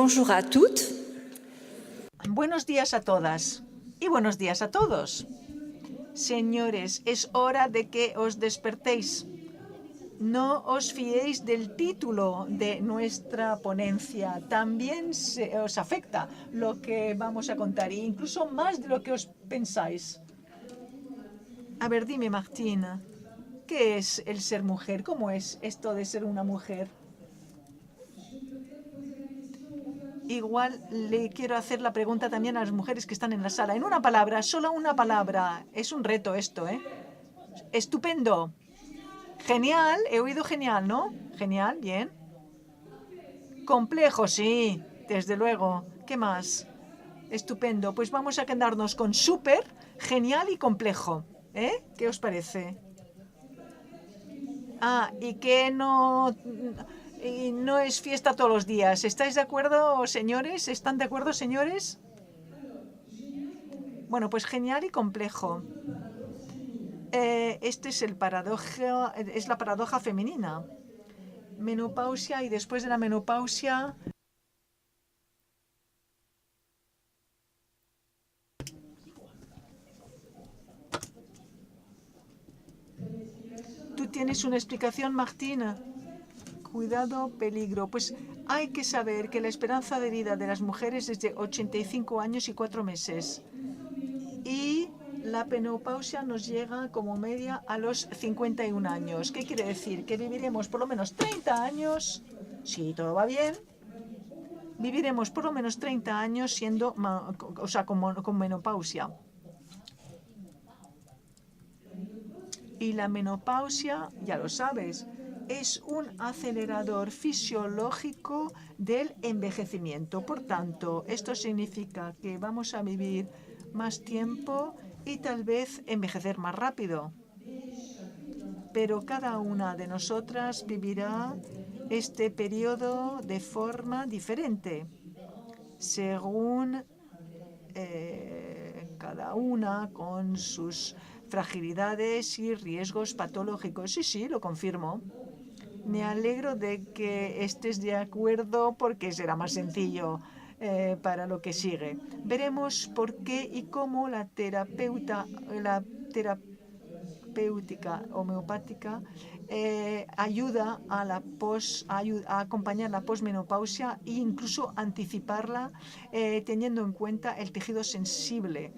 Bonjour à toutes. Buenos días a todas y buenos días a todos. Señores, es hora de que os despertéis. No os fiéis del título de nuestra ponencia. También os afecta lo que vamos a contar, e incluso más de lo que os pensáis. A ver, dime, Martina, ¿qué es el ser mujer? ¿Cómo es esto de ser una mujer? Igual le quiero hacer la pregunta también a las mujeres que están en la sala. En una palabra, solo una palabra. Es un reto esto, ¿eh? Estupendo. Genial, he oído genial, ¿no? Genial, bien. Complejo, sí, desde luego. ¿Qué más? Estupendo. Pues vamos a quedarnos con súper, genial y complejo. ¿Eh? ¿Qué os parece? Ah, y que no es fiesta todos los días. ¿Estáis de acuerdo, señores? ¿Están de acuerdo, señores? Bueno, pues genial y complejo. Este es es la paradoja femenina. Menopausia y después de la menopausia. ¿Tú tienes una explicación, Martina? Cuidado, peligro. Pues hay que saber que la esperanza de vida de las mujeres es de 85 años y 4 meses. Y la menopausia nos llega como media a los 51 años. ¿Qué quiere decir? Que viviremos por lo menos 30 años, si todo va bien, viviremos por lo menos 30 años siendo, con menopausia. Y la menopausia, ya lo sabes, es un acelerador fisiológico del envejecimiento. Por tanto, esto significa que vamos a vivir más tiempo y tal vez envejecer más rápido. Pero cada una de nosotras vivirá este periodo de forma diferente, según cada una con sus fragilidades y riesgos patológicos. Sí, sí, lo confirmo. Me alegro de que estés de acuerdo porque será más sencillo para lo que sigue. Veremos por qué y cómo la terapéutica homeopática ayuda a acompañar la posmenopausia e incluso anticiparla teniendo en cuenta el tejido sensible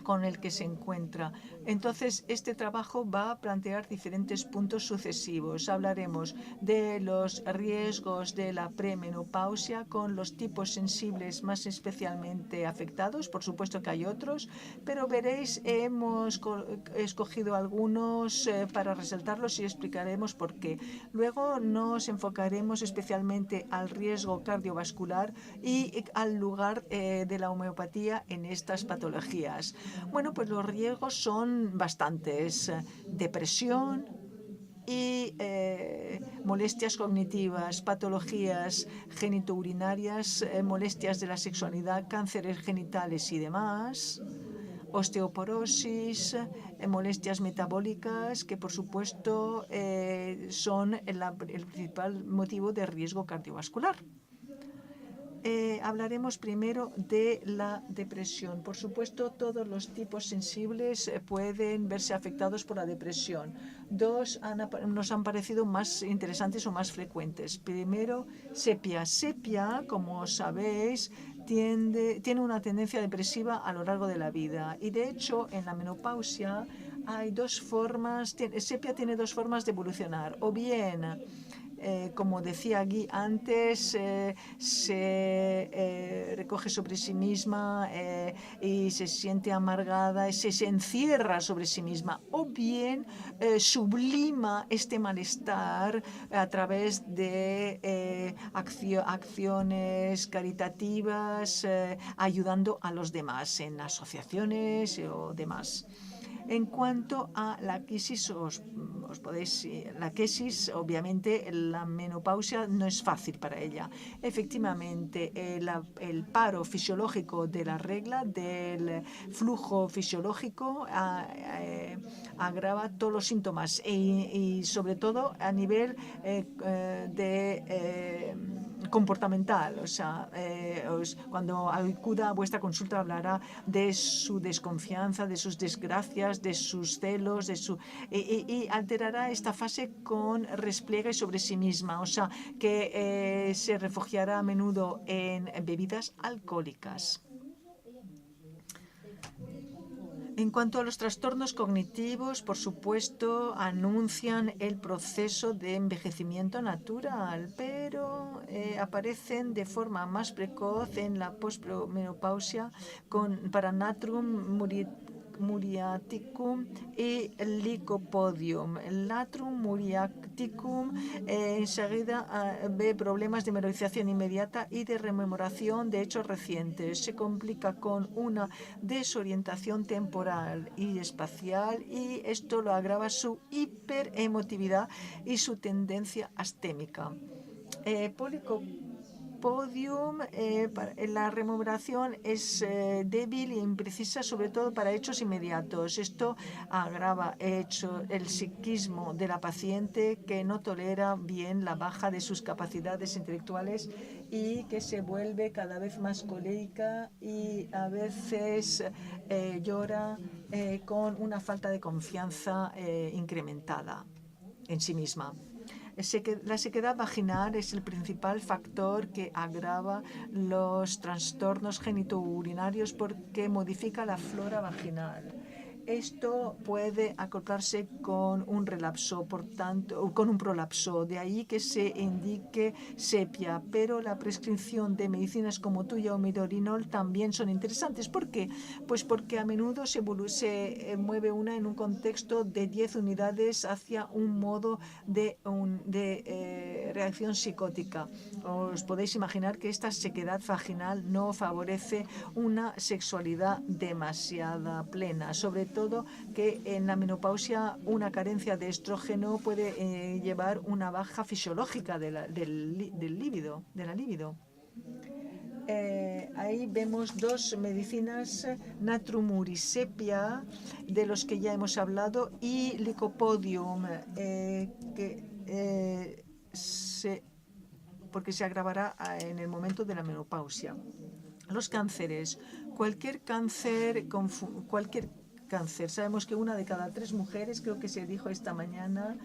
con el que se encuentra. Entonces, este trabajo va a plantear diferentes puntos sucesivos. Hablaremos de los riesgos de la premenopausia con los tipos sensibles más especialmente afectados. Por supuesto que hay otros, pero veréis, hemos escogido algunos para resaltarlos y explicaremos por qué. Luego nos enfocaremos especialmente al riesgo cardiovascular y al lugar de la homeopatía en estas patologías. Bueno, pues los riesgos son bastantes. Depresión y molestias cognitivas, patologías genitourinarias, molestias de la sexualidad, cánceres genitales y demás, osteoporosis, molestias metabólicas, que por supuesto son el principal motivo de riesgo cardiovascular. Hablaremos primero de la depresión. Por supuesto, todos los tipos sensibles pueden verse afectados por la depresión. Dos nos han parecido más interesantes o más frecuentes. Primero, sepia. Sepia, como sabéis, tiene una tendencia depresiva a lo largo de la vida. Y de hecho, en la menopausia hay dos formas. Sepia tiene dos formas de evolucionar. O bien como decía Guy antes, se recoge sobre sí misma y se siente amargada, se encierra sobre sí misma, o bien sublima este malestar a través de acciones caritativas, ayudando a los demás en asociaciones o demás. En cuanto a la crisis, la crisis, obviamente, la menopausia no es fácil para ella. Efectivamente, el paro fisiológico de la regla, del flujo fisiológico, agrava todos los síntomas y sobre todo a nivel comportamental. O sea, cuando acuda a vuestra consulta hablará de su desconfianza, de sus desgracias, de sus celos, y alterará esta fase con respliegue sobre sí misma. O sea, que se refugiará a menudo en bebidas alcohólicas. En cuanto a los trastornos cognitivos, por supuesto, anuncian el proceso de envejecimiento natural, pero aparecen de forma más precoz en la posmenopausia para Natrum muriaticum y Lycopodium. Natrum muriaticum enseguida ve problemas de memorización inmediata y de rememoración de hechos recientes. Se complica con una desorientación temporal y espacial, y esto lo agrava su hiperemotividad y su tendencia astémica. Podium, la rememoración es débil e imprecisa, sobre todo para hechos inmediatos. Esto agrava el psiquismo de la paciente, que no tolera bien la baja de sus capacidades intelectuales y que se vuelve cada vez más colérica y a veces llora con una falta de confianza incrementada en sí misma. La sequedad vaginal es el principal factor que agrava los trastornos genitourinarios porque modifica la flora vaginal. Esto puede acoplarse con un relapso, por tanto, o con un prolapso, de ahí que se indique sepia, pero la prescripción de medicinas como tuya o midorinol también son interesantes. ¿Por qué? Pues porque a menudo se mueve una en un contexto de 10 unidades hacia un modo de reacción psicótica. Os podéis imaginar que esta sequedad vaginal no favorece una sexualidad demasiado plena, sobre todo que en la menopausia una carencia de estrógeno puede llevar una baja fisiológica de la libido. Ahí vemos dos medicinas, Natrum murisepia, de los que ya hemos hablado, y Lycopodium, porque se agravará en el momento de la menopausia. Los cánceres, cualquier cáncer, sabemos que una de cada 3 mujeres, creo que se dijo esta mañana,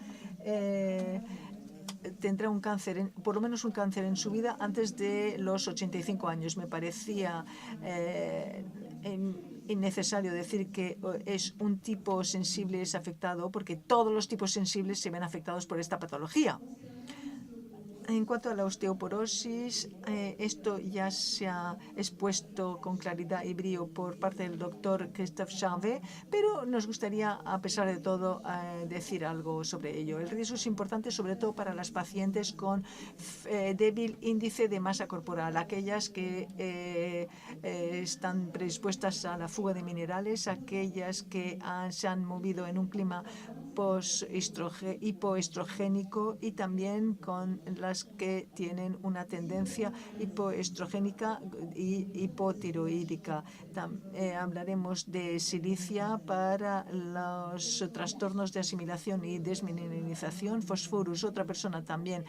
tendrá un cáncer, por lo menos un cáncer en su vida antes de los 85 años. Me parecía innecesario decir que es un tipo sensible es afectado, porque todos los tipos sensibles se ven afectados por esta patología. En cuanto a la osteoporosis, esto ya se ha expuesto con claridad y brío por parte del doctor Christophe Charvet, pero nos gustaría, a pesar de todo, decir algo sobre ello. El riesgo es importante, sobre todo para las pacientes con débil índice de masa corporal, aquellas que están predispuestas a la fuga de minerales, aquellas que se han movido en un clima hipoestrogénico, y también con las que tienen una tendencia hipoestrogénica y hipotiroídica. Hablaremos de silicia para los trastornos de asimilación y desmineralización. Fosforus, otra persona también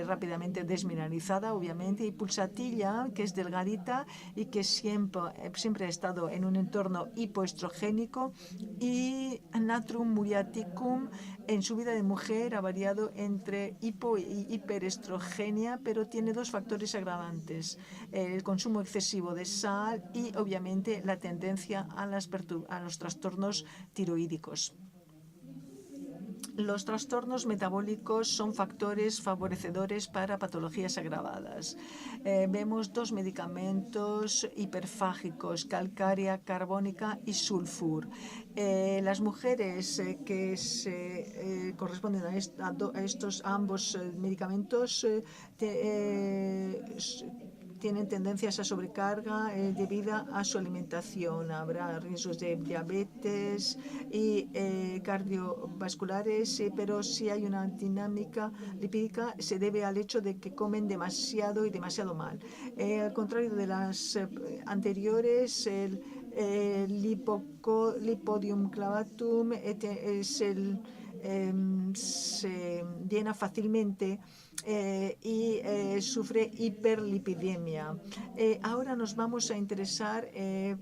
rápidamente desmineralizada, obviamente, y pulsatilla, que es delgadita y que siempre ha estado en un entorno hipoestrogénico, y Natrum muriaticum en su vida de mujer ha variado entre hipo y hiperestrogenia, pero tiene 2 factores agravantes: el consumo excesivo de sal y obviamente la tendencia a los trastornos tiroídicos. Los trastornos metabólicos son factores favorecedores para patologías agravadas. Vemos 2 medicamentos hiperfágicos, calcárea carbónica y sulfur. Las mujeres que se corresponden a estos ambos medicamentos tienen tendencias a sobrecarga debido a su alimentación. Habrá riesgos de diabetes y cardiovasculares, pero si hay una dinámica lipídica se debe al hecho de que comen demasiado y demasiado mal. Al contrario de las anteriores, el Lipodium clavatum se llena fácilmente y sufre hiperlipidemia. Ahora nos vamos a interesar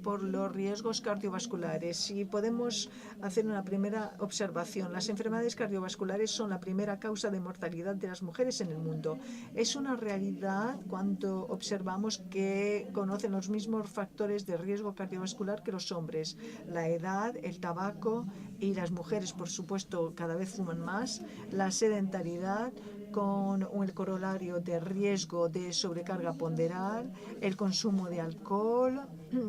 por los riesgos cardiovasculares y podemos hacer una primera observación. Las enfermedades cardiovasculares son la primera causa de mortalidad de las mujeres en el mundo. Es una realidad cuando observamos que conocen los mismos factores de riesgo cardiovascular que los hombres: la edad, el tabaco, y las mujeres, por supuesto, cada vez fuman más, la sedentariedad, con el corolario de riesgo de sobrecarga ponderal, el consumo de alcohol,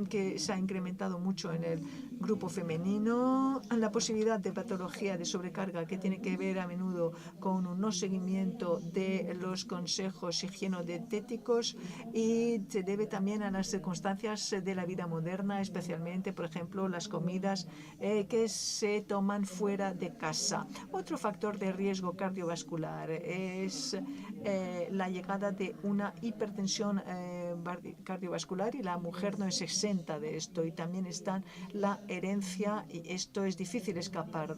que se ha incrementado mucho en el grupo femenino, la posibilidad de patología de sobrecarga que tiene que ver a menudo con un no seguimiento de los consejos higienodietéticos, y se debe también a las circunstancias de la vida moderna, especialmente, por ejemplo, las comidas que se toman fuera de casa. Otro factor de riesgo cardiovascular es la llegada de una hipertensión cardiovascular, y la mujer no es exenta de esto, y también está la herencia, y esto es difícil escapar.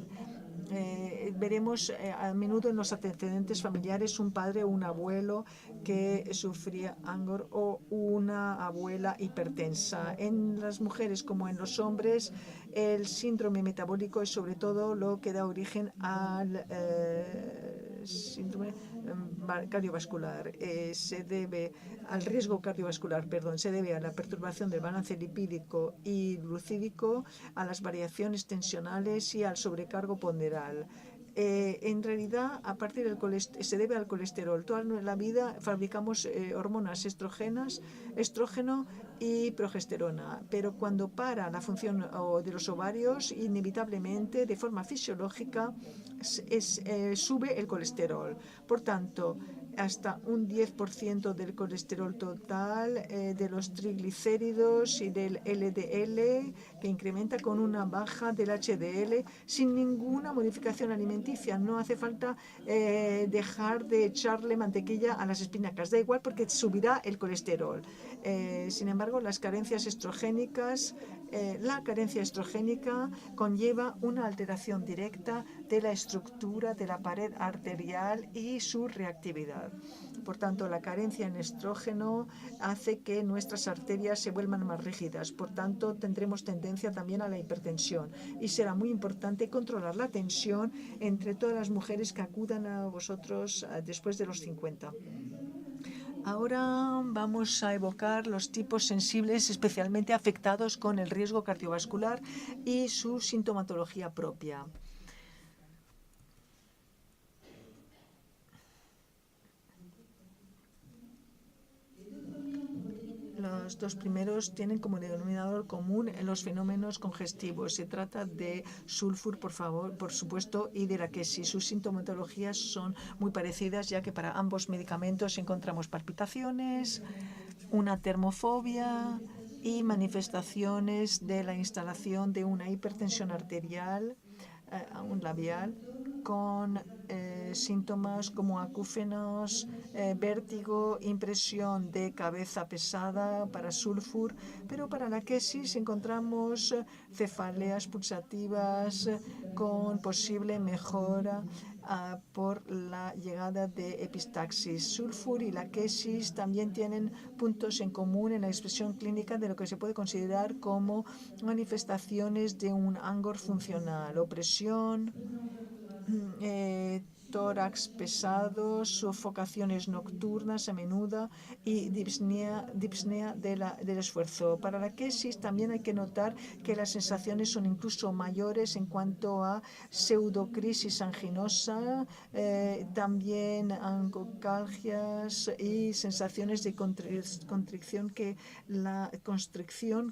Veremos a menudo en los antecedentes familiares un padre o un abuelo que sufría Angor o una abuela hipertensa. En las mujeres como en los hombres, el síndrome metabólico es sobre todo lo que da origen al síndrome cardiovascular. Se debe al riesgo cardiovascular, perdón, se debe a la perturbación del balance lipídico y glucídico, a las variaciones tensionales y al sobrecargo ponderal. En realidad, a partir del se debe al colesterol. Toda la vida fabricamos hormonas estrógeno y progesterona, pero cuando para la función de los ovarios, inevitablemente, de forma fisiológica, sube el colesterol. Por tanto, hasta un 10% del colesterol total, de los triglicéridos y del LDL, que incrementa con una baja del HDL sin ninguna modificación alimenticia. No hace falta dejar de echarle mantequilla a las espinacas, da igual, porque subirá el colesterol. Sin embargo, la carencia estrogénica conlleva una alteración directa de la estructura de la pared arterial y su reactividad. Por tanto, la carencia en estrógeno hace que nuestras arterias se vuelvan más rígidas. Por tanto, tendremos tendencia también a la hipertensión, y será muy importante controlar la tensión entre todas las mujeres que acudan a vosotros después de los 50. Ahora vamos a evocar los tipos sensibles especialmente afectados con el riesgo cardiovascular y su sintomatología propia. Los dos primeros tienen como denominador común los fenómenos congestivos. Se trata de sulfur, por supuesto, y de la quesis. Sus sintomatologías son muy parecidas, ya que para ambos medicamentos encontramos palpitaciones, una termofobia y manifestaciones de la instalación de una hipertensión arterial, un labial, con síntomas como acúfenos, vértigo, impresión de cabeza pesada para sulfur, pero para la quesis encontramos cefaleas pulsativas con posible mejora por la llegada de epistaxis. Sulfur y la quesis también tienen puntos en común en la expresión clínica de lo que se puede considerar como manifestaciones de un Angor funcional: opresión, tórax pesado, sofocaciones nocturnas a menudo y dispnea del esfuerzo. Para la quesis también hay que notar que las sensaciones son incluso mayores en cuanto a pseudocrisis anginosa, también angocalgias y sensaciones de constricción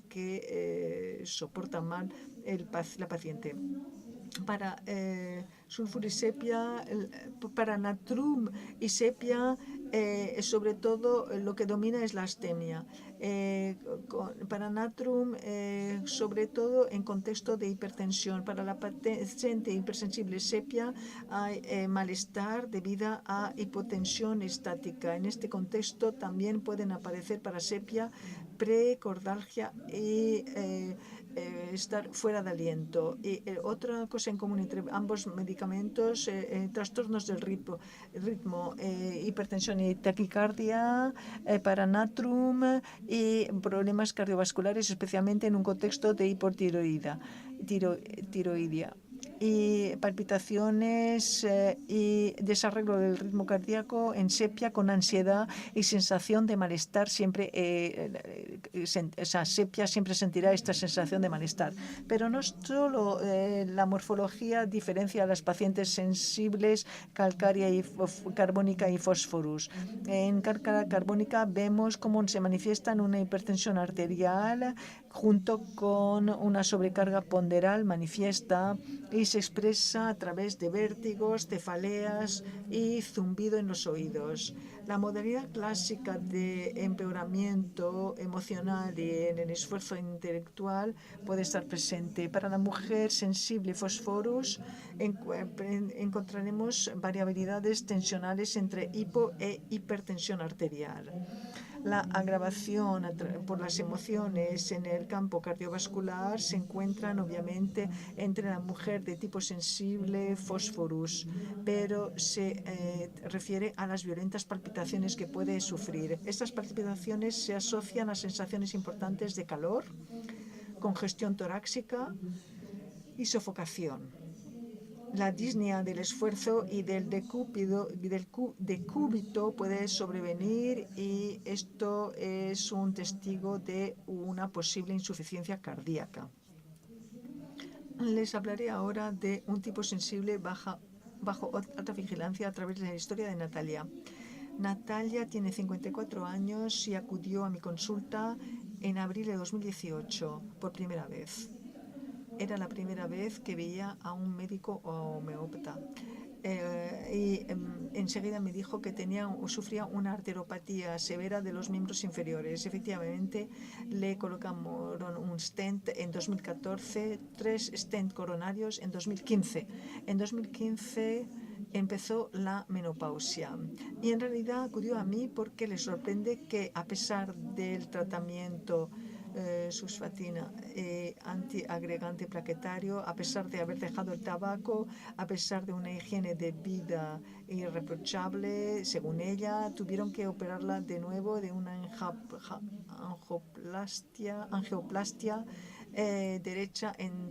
que soporta mal la paciente. Para sulfur y sepia, para natrum y sepia, Sobre todo lo que domina es la astemia. Para natrum, sobre todo en contexto de hipertensión. Para la paciente hipersensible sepia hay malestar debido a hipotensión estática. En este contexto también pueden aparecer para sepia precordalgia y estar fuera de aliento. Y otra cosa en común entre ambos medicamentos, trastornos del ritmo, hipertensión y taquicardia, para natrum y problemas cardiovasculares, especialmente en un contexto de hipotiroidea. Tiroidea y palpitaciones y desarreglo del ritmo cardíaco en sepia con ansiedad y sensación de malestar. Siempre esa sepia siempre sentirá esta sensación de malestar. Pero no solo la morfología diferencia a las pacientes sensibles calcárea y carbónica y fósforus. En calcárea carbónica vemos cómo se manifiesta en una hipertensión arterial junto con una sobrecarga ponderal manifiesta y se expresa a través de vértigos, cefaleas y zumbido en los oídos. La modalidad clásica de empeoramiento emocional y en el esfuerzo intelectual puede estar presente. Para la mujer sensible fosforus encontraremos variabilidades tensionales entre hipo e hipertensión arterial. La agravación por las emociones en el campo cardiovascular se encuentran obviamente entre la mujer de tipo sensible fosforus, pero se refiere a las violentas palpitaciones que puede sufrir. Estas palpitaciones se asocian a sensaciones importantes de calor, congestión torácica y sofocación. La disnea del esfuerzo y del decúbito puede sobrevenir y esto es un testigo de una posible insuficiencia cardíaca. Les hablaré ahora de un tipo sensible bajo alta vigilancia a través de la historia de Natalia. Natalia tiene 54 años y acudió a mi consulta en abril de 2018 por primera vez. Era la primera vez que veía a un médico homeópata. Y enseguida me dijo que sufría una arteropatía severa de los miembros inferiores. Efectivamente, le colocaron un stent en 2014, 3 stent coronarios en 2015. En 2015 empezó la menopausia y en realidad acudió a mí porque le sorprende que a pesar del tratamiento susfatina antiagregante plaquetario, a pesar de haber dejado el tabaco, a pesar de una higiene de vida irreprochable, según ella, tuvieron que operarla de nuevo de una angioplastia derecha en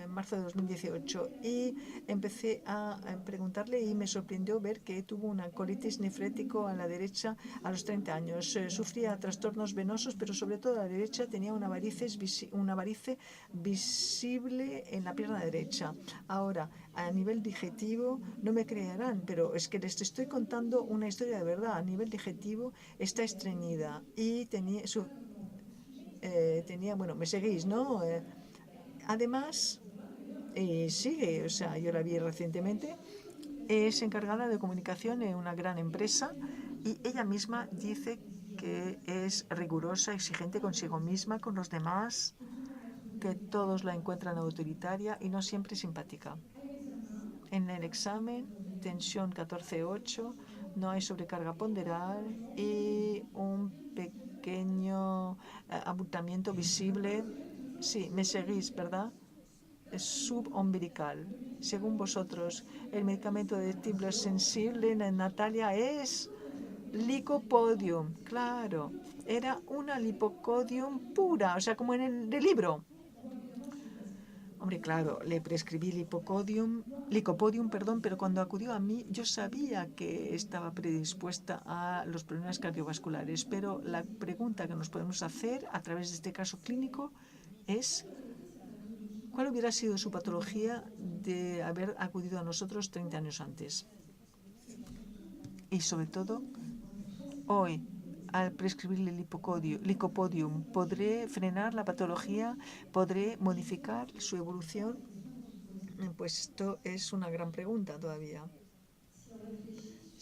marzo de 2018 y empecé a preguntarle y me sorprendió ver que tuvo una colitis nefrético a la derecha a los 30 años. Sufría trastornos venosos, pero sobre todo a la derecha tenía una varice visible en la pierna derecha. Ahora, a nivel digestivo, no me creerán, pero es que les estoy contando una historia de verdad. A nivel digestivo está estreñida y tenía, bueno, me seguís, ¿no? Además, sigue, o sea, yo la vi recientemente, es encargada de comunicación en una gran empresa y ella misma dice que es rigurosa, exigente consigo misma, con los demás, que todos la encuentran autoritaria y no siempre simpática. En el examen, tensión 14,8, no hay sobrecarga ponderal y un pequeño abultamiento visible. Sí, me seguís, ¿verdad? Subumbilical. Según vosotros, el medicamento de tipo sensible en Natalia es licopodium. Claro, era una lipocodium pura, o sea, como en el libro. Hombre, claro, le prescribí licopodium, pero cuando acudió a mí yo sabía que estaba predispuesta a los problemas cardiovasculares. Pero la pregunta que nos podemos hacer a través de este caso clínico es: ¿cuál hubiera sido su patología de haber acudido a nosotros 30 años antes? Y sobre todo, hoy, al prescribirle licopodium, ¿podré frenar la patología? ¿Podré modificar su evolución? Pues esto es una gran pregunta todavía.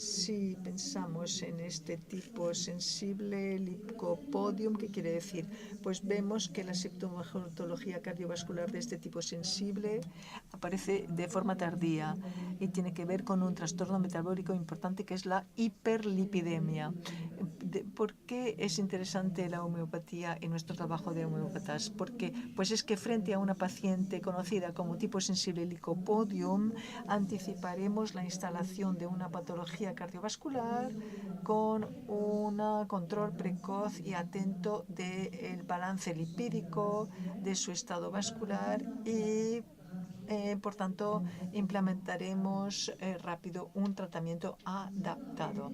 Si pensamos en este tipo sensible, licopodium, ¿qué quiere decir? Pues vemos que la sintomatología cardiovascular de este tipo sensible aparece de forma tardía y tiene que ver con un trastorno metabólico importante que es la hiperlipidemia. ¿Por qué es interesante la homeopatía en nuestro trabajo de homeópatas? Porque pues es que frente a una paciente conocida como tipo sensible licopodium, anticiparemos la instalación de una patología cardiovascular con un control precoz y atento del balance lipídico, de su estado vascular y por tanto, implementaremos rápido un tratamiento adaptado.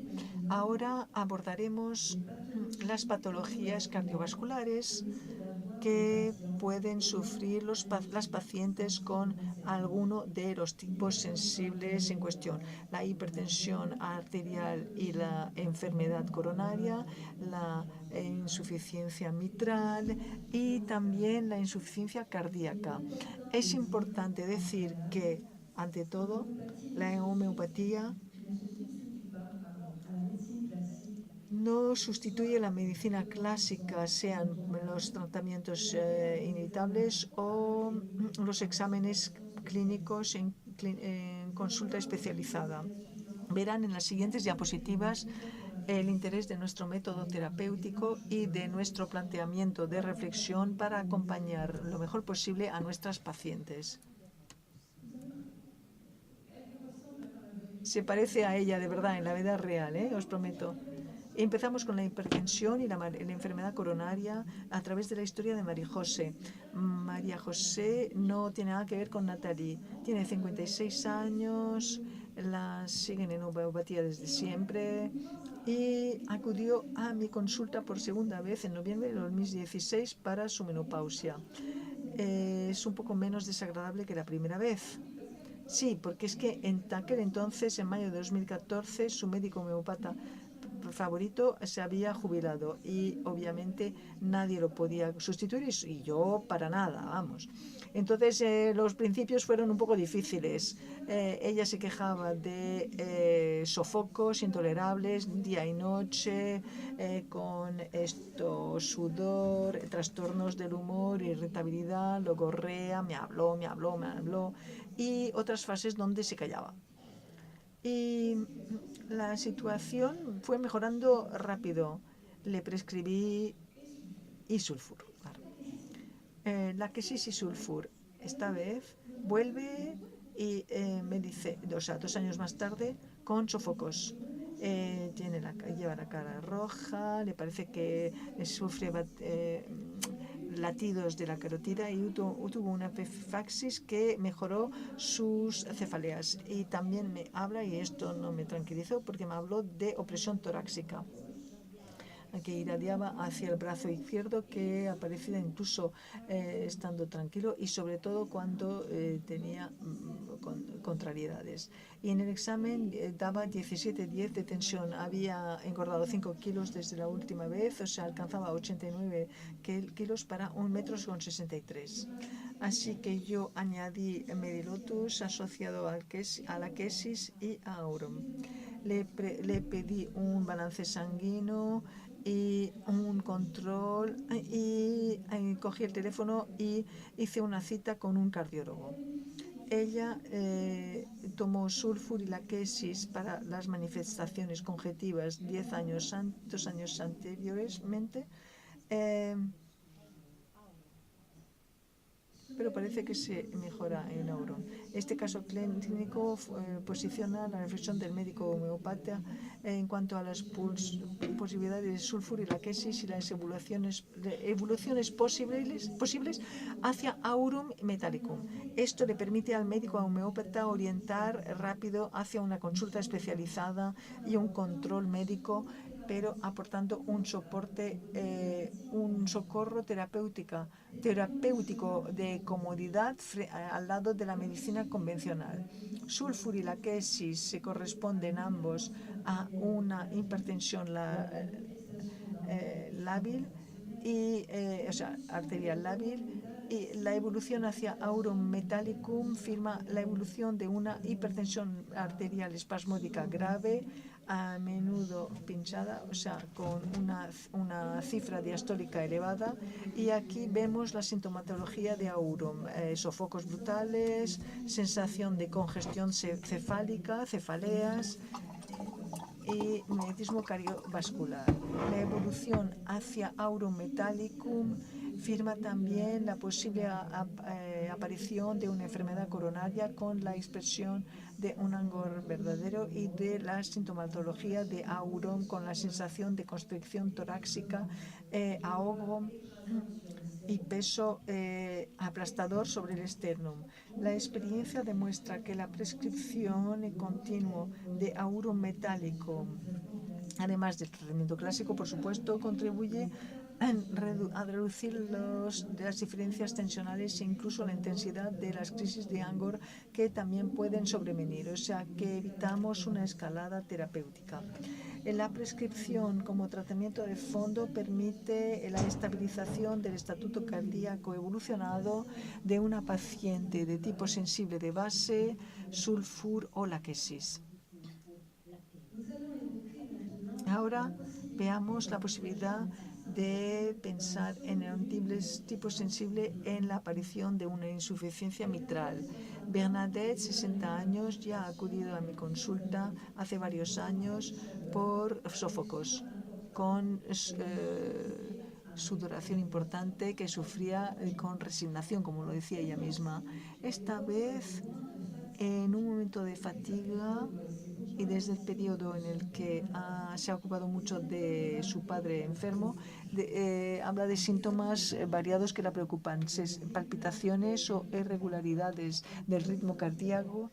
Ahora abordaremos las patologías cardiovasculares que pueden sufrir las pacientes con alguno de los tipos sensibles en cuestión: la hipertensión arterial y la enfermedad coronaria, la insuficiencia mitral y también la insuficiencia cardíaca. Es importante decir que, ante todo, la homeopatía no sustituye la medicina clásica, sean los tratamientos inevitables o los exámenes clínicos en consulta especializada. Verán en las siguientes diapositivas el interés de nuestro método terapéutico y de nuestro planteamiento de reflexión para acompañar lo mejor posible a nuestras pacientes. Se parece a ella de verdad en la vida real, os prometo. Empezamos con la hipertensión y la enfermedad coronaria a través de la historia de María José. María José no tiene nada que ver con Natalie. Tiene 56 años, la siguen en homeopatía desde siempre y acudió a mi consulta por segunda vez en noviembre de 2016 para su menopausia. Es un poco menos desagradable que la primera vez. Sí, porque es que en aquel entonces, en mayo de 2014, su médico homeopata favorito se había jubilado y obviamente nadie lo podía sustituir y yo para nada, vamos. Entonces los principios fueron un poco difíciles. Ella se quejaba de sofocos intolerables día y noche, con esto, sudor, trastornos del humor, irritabilidad, logorrea, me habló y otras fases donde se callaba. Y la situación fue mejorando rápido. Le prescribí isulfur. Claro. La quesis isulfur. Esta vez vuelve y me dice, o sea, 2 años más tarde, con sofocos. Lleva la cara roja, le parece que sufre latidos de la carótida y tuvo una epifaxis que mejoró sus cefaleas. Y también me habla, y esto no me tranquilizó, porque me habló de opresión torácica que irradiaba hacia el brazo izquierdo, que aparecía incluso estando tranquilo y sobre todo cuando tenía contrariedades. Y en el examen daba 17,10 de tensión. Había engordado 5 kilos desde la última vez, o sea, alcanzaba 89 kilos para 1,63 m. Así que yo añadí Medilotus asociado a la quesis y a Aurum. Le pedí un balance sanguíneo y un control y cogí el teléfono y hice una cita con un cardiólogo. Ella tomó sulfur y la quesis para las manifestaciones congestivas 2 años anteriormente, pero parece que se mejora en Aurum. Este caso clínico posiciona la reflexión del médico homeopata en cuanto a las posibilidades de sulfur y la quesis y las evoluciones posibles hacia Aurum metallicum. Esto le permite al médico homeopata orientar rápido hacia una consulta especializada y un control médico, pero aportando un socorro terapéutico de comodidad al lado de la medicina convencional. Sulfur y la quesis se corresponden ambos a una hipertensión lábil o sea, arterial lábil, y la evolución hacia Aurum metallicum firma la evolución de una hipertensión arterial espasmódica grave a menudo pinchada, o sea, con una cifra diastólica elevada. Y aquí vemos la sintomatología de Auron, sofocos brutales, sensación de congestión cefálica, cefaleas y mimetismo cardiovascular. La evolución hacia Aurum metallicum firma también la posible aparición de una enfermedad coronaria con la expresión de un angor verdadero y de la sintomatología de Auron con la sensación de constricción torácica, ahogo y peso aplastador sobre el esternum. La experiencia demuestra que la prescripción continua de Aurum metallicum, además del tratamiento clásico, por supuesto, contribuye a reducir las diferencias tensionales e incluso la intensidad de las crisis de Angor que también pueden sobrevenir, o sea que evitamos una escalada terapéutica. La prescripción como tratamiento de fondo permite la estabilización del estatuto cardíaco evolucionado de una paciente de tipo sensible de base, sulfur o laquesis. Ahora veamos la posibilidad de pensar en el tipo sensible en la aparición de una insuficiencia mitral. Bernadette, 60 años, ya ha acudido a mi consulta hace varios años por sofocos, con sudoración importante que sufría con resignación, como lo decía ella misma. Esta vez, en un momento de fatiga, y desde el periodo en el que se ha ocupado mucho de su padre enfermo, habla de síntomas variados que la preocupan, palpitaciones o irregularidades del ritmo cardíaco,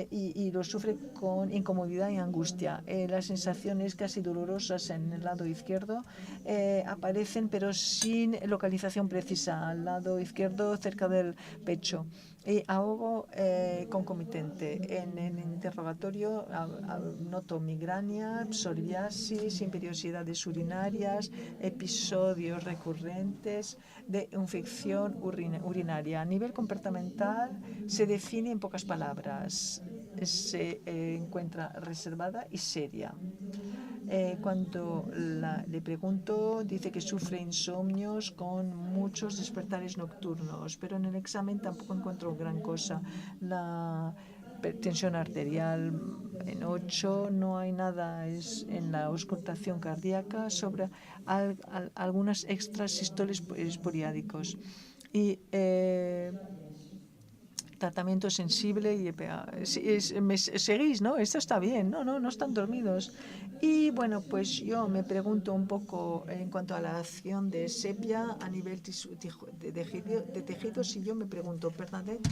y lo sufre con incomodidad y angustia. Las sensaciones casi dolorosas en el lado izquierdo aparecen, pero sin localización precisa, al lado izquierdo cerca del pecho. Ahogo concomitante. En el interrogatorio noto migraña, psoriasis, imperiosidades urinarias, episodios recurrentes de infección urinaria. A nivel comportamental se define en pocas palabras. Se encuentra reservada y seria. Cuando le pregunto, dice que sufre insomnios con muchos despertares nocturnos, pero en el examen tampoco encuentro gran cosa. La tensión arterial en 8, no hay nada en la auscultación cardíaca sobre algunas extrasistoles esporádicos. Y tratamiento sensible y me seguís, ¿no? Esto está bien, no están dormidos. Y bueno, pues yo me pregunto un poco en cuanto a la acción de sepia a nivel de tejidos, y yo me pregunto, Bernadette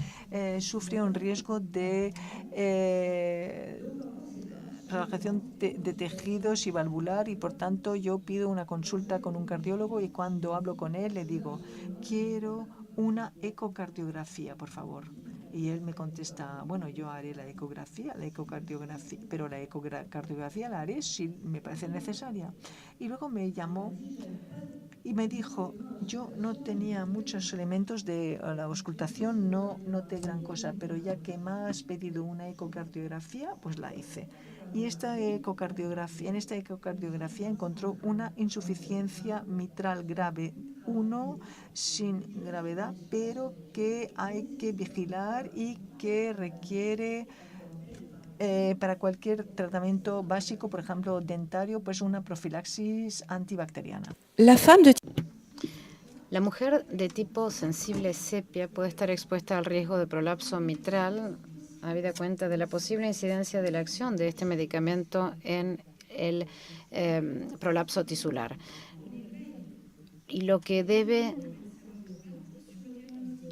sufre un riesgo de relajación de tejidos y valvular, y por tanto yo pido una consulta con un cardiólogo, y cuando hablo con él le digo, quiero una ecocardiografía, por favor. Y él me contesta, bueno, yo haré la ecocardiografía, pero la ecocardiografía la haré si me parece necesaria. Y luego me llamó y me dijo, yo no tenía muchos elementos de la auscultación, no noté gran cosa, pero ya que me has pedido una ecocardiografía, pues la hice. Y en esta ecocardiografía encontró una insuficiencia mitral grave 1, sin gravedad, pero que hay que vigilar y que requiere para cualquier tratamiento básico, por ejemplo, dentario, pues una profilaxis antibacteriana. La mujer de tipo sensible sepia puede estar expuesta al riesgo de prolapso mitral, habida cuenta de la posible incidencia de la acción de este medicamento en el prolapso tisular. Y lo que debe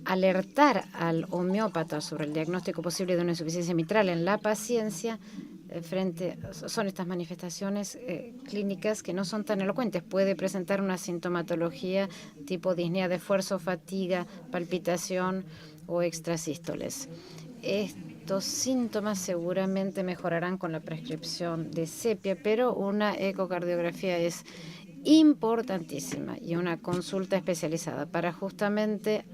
alertar al homeópata sobre el diagnóstico posible de una insuficiencia mitral en la paciencia son estas manifestaciones clínicas que no son tan elocuentes. Puede presentar una sintomatología tipo disnea de esfuerzo, fatiga, palpitación o extrasístoles. Estos síntomas seguramente mejorarán con la prescripción de sepia, pero una ecocardiografía es importantísima y una consulta especializada para justamente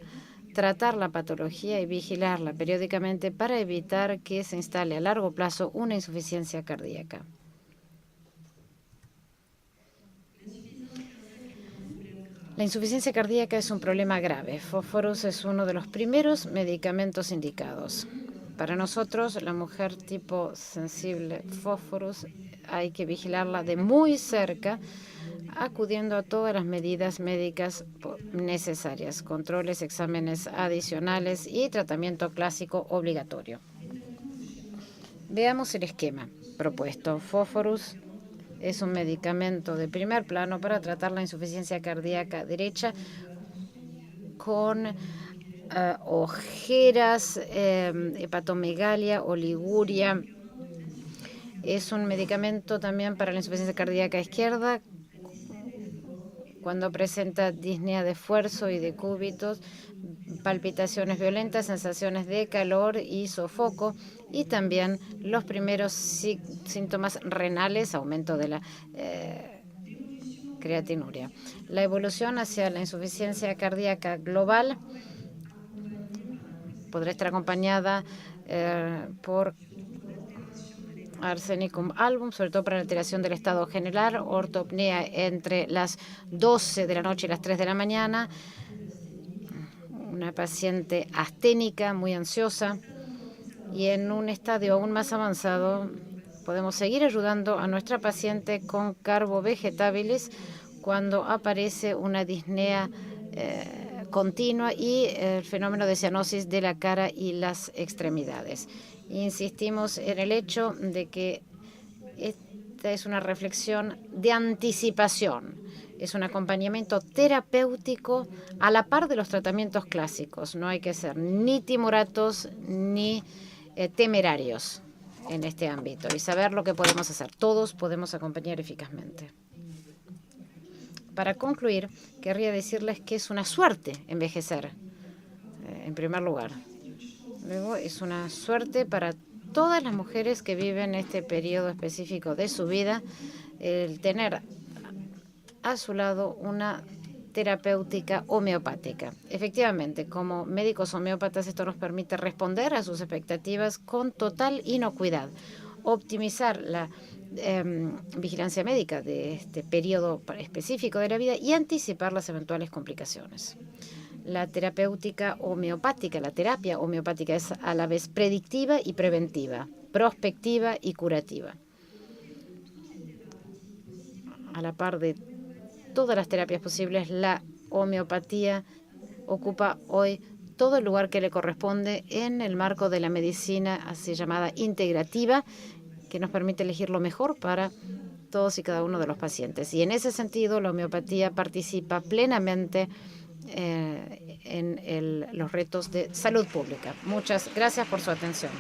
tratar la patología y vigilarla periódicamente para evitar que se instale a largo plazo una insuficiencia cardíaca. La insuficiencia cardíaca es un problema grave. Fósforos es uno de los primeros medicamentos indicados. Para nosotros, la mujer tipo sensible fósforos, hay que vigilarla de muy cerca, acudiendo a todas las medidas médicas necesarias, controles, exámenes adicionales y tratamiento clásico obligatorio. Veamos el esquema propuesto. Fósforos es un medicamento de primer plano para tratar la insuficiencia cardíaca derecha con ojeras, hepatomegalia, oliguria. Es un medicamento también para la insuficiencia cardíaca izquierda cuando presenta disnea de esfuerzo y decúbitos, palpitaciones violentas, sensaciones de calor y sofoco, y también los primeros síntomas renales, aumento de la creatinuria. La evolución hacia la insuficiencia cardíaca global podrá estar acompañada por Arsenicum album, sobre todo para la alteración del estado general, ortopnea entre las 12 de la noche y las 3 de la mañana, una paciente asténica, muy ansiosa, y en un estadio aún más avanzado podemos seguir ayudando a nuestra paciente con carbovegetales cuando aparece una disnea continua y el fenómeno de cianosis de la cara y las extremidades. Insistimos en el hecho de que esta es una reflexión de anticipación, es un acompañamiento terapéutico a la par de los tratamientos clásicos. No hay que ser ni timoratos ni temerarios en este ámbito y saber lo que podemos hacer. Todos podemos acompañar eficazmente. Para concluir, querría decirles que es una suerte envejecer, en primer lugar. Luego, es una suerte para todas las mujeres que viven este periodo específico de su vida, el tener a su lado una terapéutica homeopática. Efectivamente, como médicos homeópatas, esto nos permite responder a sus expectativas con total inocuidad, optimizar la vigilancia médica de este periodo específico de la vida y anticipar las eventuales complicaciones. La terapéutica homeopática, la terapia homeopática es a la vez predictiva y preventiva, prospectiva y curativa. A la par de todas las terapias posibles, la homeopatía ocupa hoy todo el lugar que le corresponde en el marco de la medicina así llamada integrativa, que nos permite elegir lo mejor para todos y cada uno de los pacientes. Y en ese sentido, la homeopatía participa plenamente en los retos de salud pública. Muchas gracias por su atención.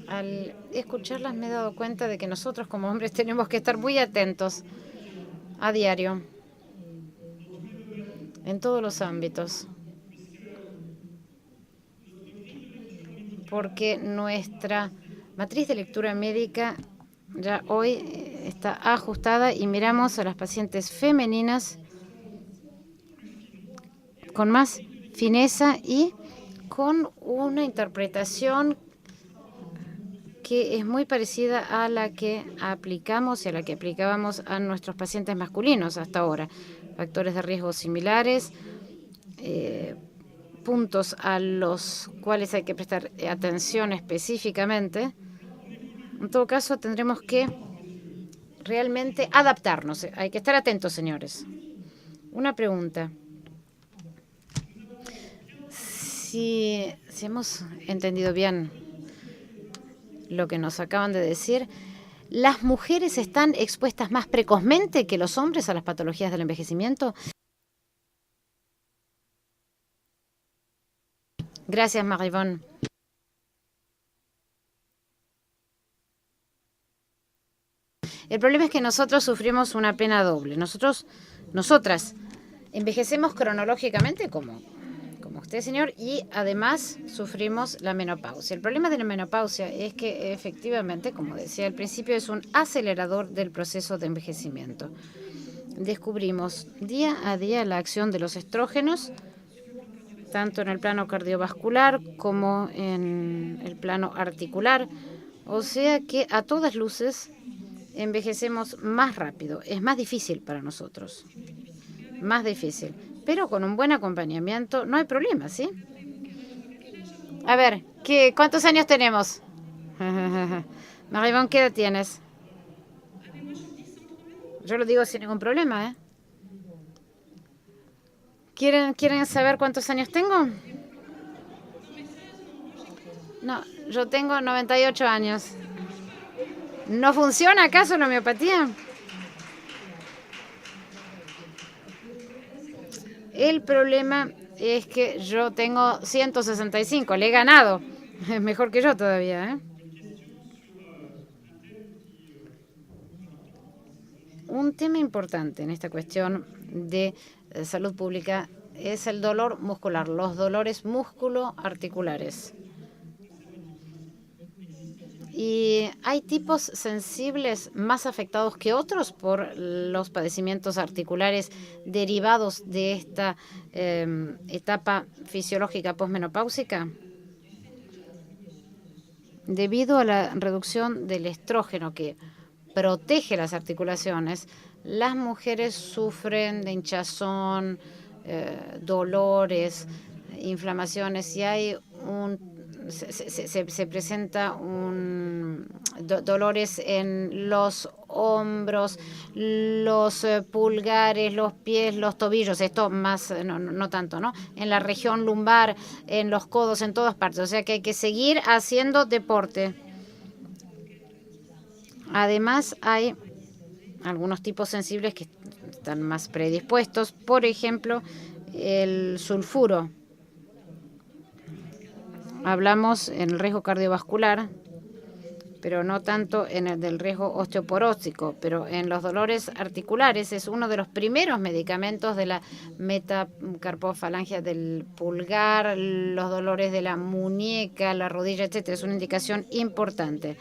Al escucharlas me he dado cuenta de que nosotros como hombres tenemos que estar muy atentos a diario, en todos los ámbitos, porque nuestra matriz de lectura médica ya hoy está ajustada y miramos a las pacientes femeninas con más fineza y con una interpretación que es muy parecida a la que aplicamos y a la que aplicábamos a nuestros pacientes masculinos hasta ahora. Factores de riesgo similares, puntos a los cuales hay que prestar atención específicamente. En todo caso, tendremos que realmente adaptarnos. Hay que estar atentos, señores. Una pregunta. Si hemos entendido bien lo que nos acaban de decir, ¿las mujeres están expuestas más precozmente que los hombres a las patologías del envejecimiento? Gracias, Marivonne. El problema es que nosotros sufrimos una pena doble. Nosotras envejecemos cronológicamente como usted usted, señor, y además sufrimos la menopausia. El problema de la menopausia es que efectivamente, como decía al principio, es un acelerador del proceso de envejecimiento. Descubrimos día a día la acción de los estrógenos, tanto en el plano cardiovascular como en el plano articular. O sea que a todas luces envejecemos más rápido. Es más difícil para nosotros. Más difícil. Pero con un buen acompañamiento no hay problema, ¿sí? A ver, ¿cuántos años tenemos? Maribón, ¿qué edad tienes? Yo lo digo sin ningún problema, ¿eh? ¿Quieren saber cuántos años tengo? No, yo tengo 98 años. ¿No funciona acaso la homeopatía? El problema es que yo tengo 165, le he ganado. Es mejor que yo todavía, ¿eh? Un tema importante en esta cuestión de salud pública es el dolor muscular, los dolores musculoarticulares. Y hay tipos sensibles más afectados que otros por los padecimientos articulares derivados de esta etapa fisiológica posmenopáusica. Debido a la reducción del estrógeno que protege las articulaciones, las mujeres sufren de hinchazón, dolores, inflamaciones, y hay se presenta dolores en los hombros, los pulgares, los pies, los tobillos, esto más, no tanto, ¿no? En la región lumbar, en los codos, en todas partes. O sea que hay que seguir haciendo deporte. Además, hay algunos tipos sensibles que están más predispuestos. Por ejemplo, el sulfuro. Hablamos en el riesgo cardiovascular, pero no tanto en el del riesgo osteoporótico, pero en los dolores articulares es uno de los primeros medicamentos de la metacarpofalangia del pulgar, los dolores de la muñeca, la rodilla, etcétera. Es una indicación importante.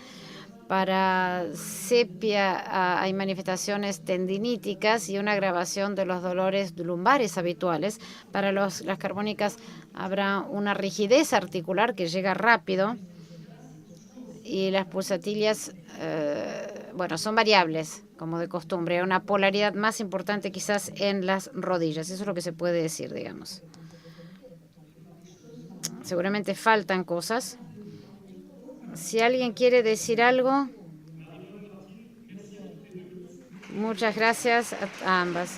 Para sepia hay manifestaciones tendiníticas y una agravación de los dolores lumbares habituales. Para las carbónicas habrá una rigidez articular que llega rápido y las pulsatillas, son variables, como de costumbre. Una polaridad más importante quizás en las rodillas. Eso es lo que se puede decir, digamos. Seguramente faltan cosas. Si alguien quiere decir algo, muchas gracias a ambas.